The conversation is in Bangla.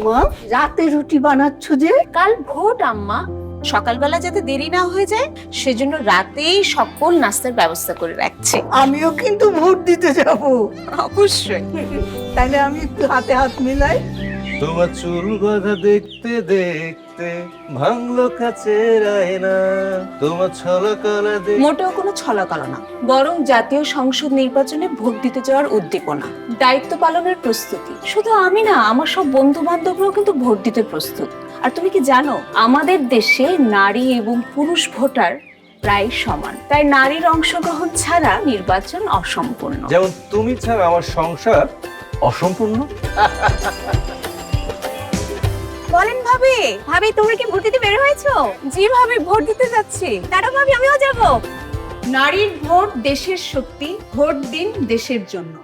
মা, রাতে রুটি বানাচ্ছ যে? কাল ভোট আম্মা, সকালবেলা যাতে দেরি না হয়ে যায় সেজন্য রাতেই সকল নাস্তার ব্যবস্থা করে রাখছি। আমিও কিন্তু ভোট দিতে যাব। অবশ্যই। তাহলে আমি একটু হাতে হাত মিলাই। তোমার চুল বাঁধা দেখতে দেখতে ভাঙলো কাচের আয়না, তোমার ছলকলা মোটেও কোনো ছলাকলা না, বরং জাতীয় সংসদ নির্বাচনে ভোট দিতে যাওয়ার উদ্দীপনা, দায়িত্ব পালনের প্রস্তুতি। শুধু আমি না, আমার সব বন্ধু বান্ধবরাও কিন্তু ভোট দিতে প্রস্তুত। আর তুমি কি জানো, আমাদের দেশে নারী এবং পুরুষ ভোটার প্রায় সমান, তাই নারীর অংশগ্রহণ ছাড়া নির্বাচন অসম্পূর্ণ। যেমন তুমি ছাড়া আমার সংসার অসম্পূর্ণ। বলেন ভাবি, ভাবি তুমি কি ভোট দিতে বের হয়েছো? জি ভাবি, ভোট দিতে যাচ্ছি। দাঁড়াও ভাবি, আমিও যাব। নারীর ভোট দেশের শক্তি, ভোট দিন দেশের জন্য।